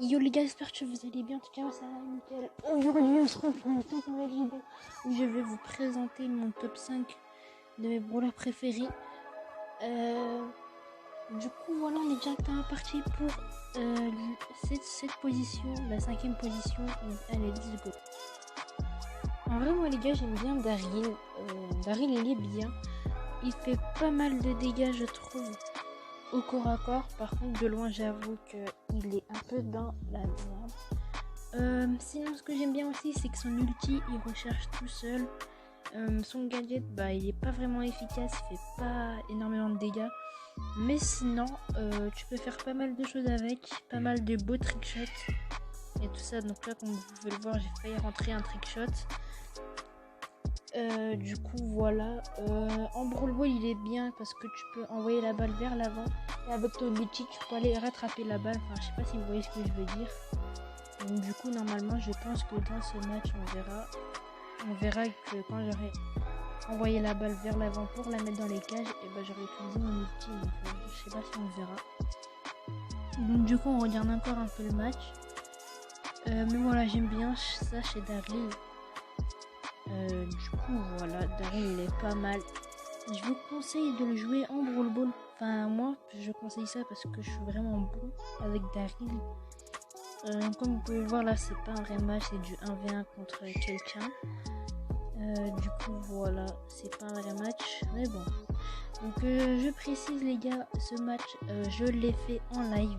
Yo les gars, j'espère que vous allez bien. En tout cas, ça va nickel. Aujourd'hui, on se retrouve pour une nouvelle vidéo où je vais vous présenter mon top 5 de mes brawlers préférés. Du coup, voilà, on est directement parti pour cette position, la 5ème position. Allez, let's go. En vrai, moi les gars, j'aime bien Daryl. Daryl, il est bien. Il fait pas mal de dégâts, je trouve, au corps à corps. Par contre, de loin, j'avoue qu'il est un peu dans la merde. Sinon, ce que j'aime bien aussi, c'est que son ulti, il recharge tout seul. Son gadget, il est pas vraiment efficace, il fait pas énormément de dégâts. Mais sinon, tu peux faire pas mal de choses avec, pas mal de beaux trickshots et tout ça. Donc là, comme vous pouvez le voir, j'ai failli rentrer un trickshot. Du coup voilà, en Brawl Ball il est bien parce que tu peux envoyer la balle vers l'avant et avec ton ulti tu peux aller rattraper la balle. Enfin, je sais pas si vous voyez ce que je veux dire. Donc du coup normalement je pense que dans ce match on verra que quand j'aurai envoyé la balle vers l'avant pour la mettre dans les cages, et j'aurai utilisé mon ulti. Donc je sais pas si on verra. Donc du coup on regarde encore un peu le match. Mais voilà, j'aime bien ça chez Daryl. Du coup voilà, Daryl il est pas mal. Je vous conseille de le jouer en Brawl Ball. Enfin moi je conseille ça parce que je suis vraiment bon avec Daryl. Comme vous pouvez le voir là, c'est pas un vrai match, c'est du 1v1 contre quelqu'un. Du coup voilà, c'est pas un vrai match, mais bon. Donc je précise les gars, ce match je l'ai fait en live.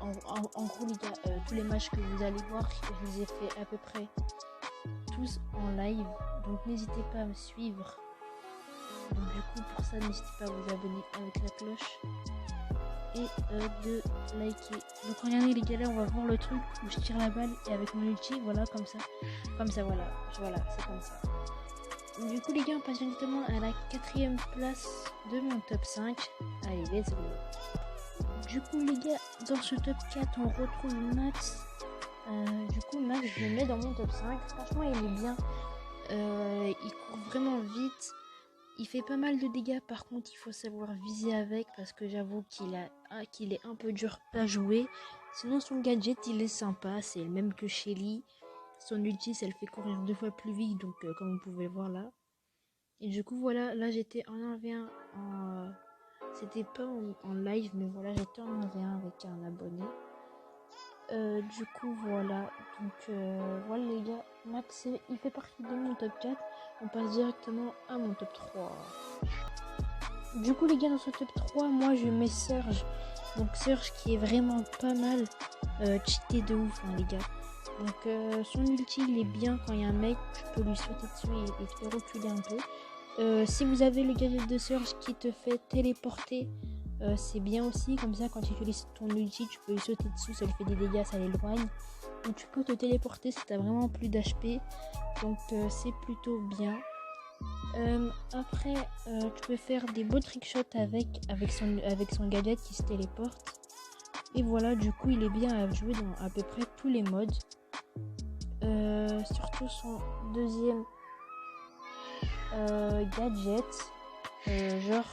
En gros les gars, tous les matchs que vous allez voir, je les ai fait à peu près tous en live, donc n'hésitez pas à me suivre. Donc du coup pour ça n'hésitez pas à vous abonner avec la cloche et de liker. Donc regardez les gars, là on va voir le truc où je tire la balle et avec mon ulti, voilà, comme ça voilà c'est comme ça. Donc, du coup les gars, on passe directement à la 4ème place de mon top 5. Allez, let's go. Du coup les gars, dans ce top 4 on retrouve Max. Du coup Max, je le mets dans mon top 5. Franchement il est bien, il court vraiment vite, il fait pas mal de dégâts. Par contre il faut savoir viser avec, parce que j'avoue qu'il est un peu dur à jouer. Sinon son gadget il est sympa, c'est le même que Shelly. Son ulti ça le fait courir 2 fois plus vite, donc comme vous pouvez le voir là. Et du coup voilà, là j'étais en 1v1 c'était pas en live, mais voilà, j'étais en 1v1 avec un abonné. Du coup voilà, donc voilà les gars, Max il fait partie de mon top 4. On passe directement à mon top 3. Du coup les gars, dans ce top 3 moi je mets Surge. Donc Surge qui est vraiment pas mal, cheaté de ouf les gars. Donc son ulti il est bien, quand il y a un mec tu peux lui sauter dessus et te faire reculer un peu. Si vous avez le gadget de Surge qui te fait téléporter, c'est bien aussi, comme ça quand tu utilises ton ulti tu peux lui sauter dessus, ça lui fait des dégâts, ça l'éloigne. Donc tu peux te téléporter si t'as vraiment plus d'HP, donc c'est plutôt bien. Après tu peux faire des beaux trickshots avec son gadget qui se téléporte. Et voilà, du coup il est bien à jouer dans à peu près tous les modes. Surtout son deuxième gadget, genre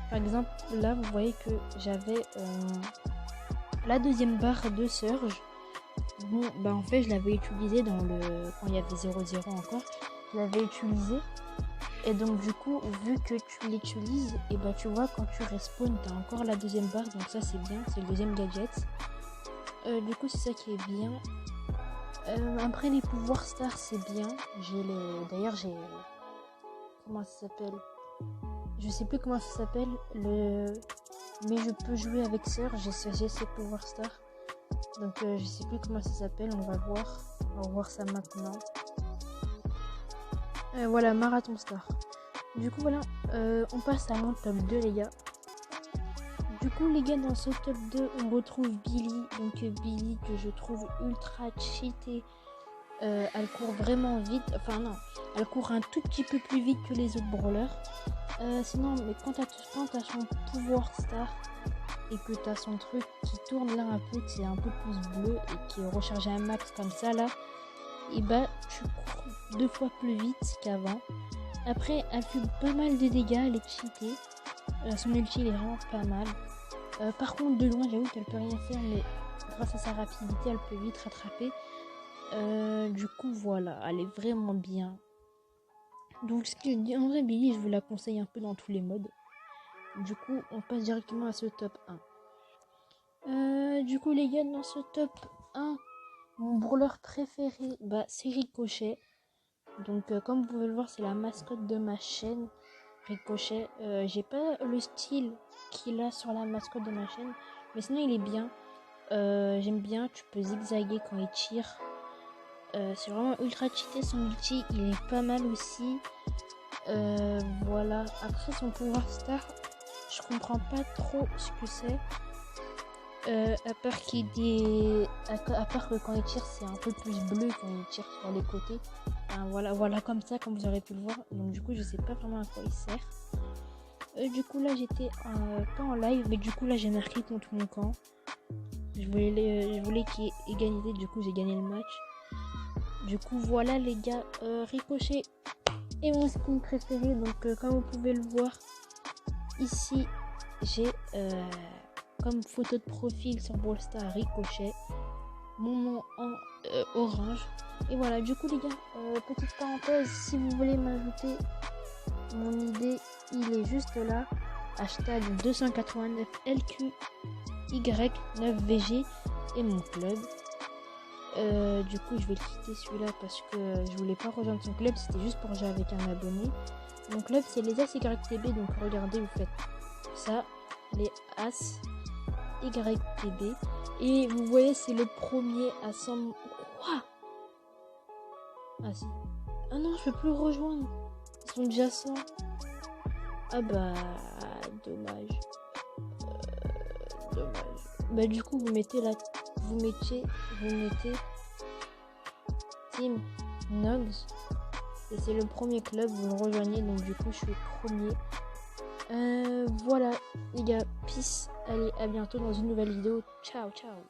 par exemple là vous voyez que j'avais la deuxième barre de Surge. Bon en fait je l'avais utilisé quand il y avait 0-0 encore, je l'avais utilisé. Et donc du coup vu que tu l'utilises, et tu vois quand tu respawn t'as encore la deuxième barre, donc ça c'est bien, c'est le deuxième gadget. Du coup c'est ça qui est bien. Après les pouvoirs stars c'est bien, d'ailleurs j'ai comment ça s'appelle, je sais plus comment ça s'appelle, mais je peux jouer avec Sœur, j'ai ces pouvoirs stars. Donc je sais plus comment ça s'appelle, on va voir ça maintenant. Voilà, Marathon Star. Du coup voilà, on passe à mon top 2 les gars. Du coup les gars, dans ce top 2 on retrouve Billy. Donc Billy que je trouve ultra cheaté. Elle court vraiment vite, enfin non, elle court un tout petit peu plus vite que les autres brawlers. Sinon, mais quand t'as son pouvoir star et que t'as son truc qui tourne là un peu, c'est un peu plus bleu et qui est rechargé un max comme ça là, et tu cours 2 fois plus vite qu'avant. Après elle fait pas mal de dégâts, elle est cheatée. Son ulti il est vraiment pas mal. Par contre de loin j'avoue qu'elle peut rien faire, mais grâce à sa rapidité, elle peut vite rattraper. Du coup, voilà, elle est vraiment bien. Donc, ce que je dis, en vrai, Billy, je vous la conseille un peu dans tous les modes. Du coup, on passe directement à ce top 1. Du coup, les gars, dans ce top 1, mon brawler préféré, c'est Ricochet. Donc, comme vous pouvez le voir, c'est la mascotte de ma chaîne, Ricochet. J'ai pas le style qu'il a sur la mascotte de ma chaîne, mais sinon, il est bien. J'aime bien, tu peux zigzaguer quand il tire. C'est vraiment ultra cheaté, son ulti, il est pas mal aussi. Voilà, après son pouvoir star, je comprends pas trop ce que c'est. À part que quand il tire, c'est un peu plus bleu quand il tire sur les côtés. Enfin, voilà comme ça, comme vous aurez pu le voir. Donc du coup, je sais pas vraiment à quoi il sert. Du coup là, j'étais pas en live, mais du coup là, j'ai marqué contre mon camp. Je voulais qu'il y ait égalité, du coup j'ai gagné le match. Du coup voilà les gars, Ricochet est mon skin préféré. Donc comme vous pouvez le voir ici, j'ai comme photo de profil sur Brawl Stars Ricochet, mon nom en orange. Et voilà, du coup les gars, petite parenthèse, si vous voulez m'ajouter, mon idée, il est juste là. Hashtag 289LQY9VG et mon club. Du coup je vais le quitter celui-là parce que je voulais pas rejoindre son club, c'était juste pour jouer avec un abonné. Mon club c'est les ASYTB, donc regardez, vous faites ça, les ASYTB, et vous voyez c'est le premier à 100. Quoi? Ah si. Ah non, je peux plus le rejoindre, ils sont déjà 100. Ah bah dommage. Bah du coup vous mettez Team Nogs et c'est le premier club, vous le rejoignez, donc du coup je suis premier. Voilà les gars, peace, allez à bientôt dans une nouvelle vidéo, ciao ciao.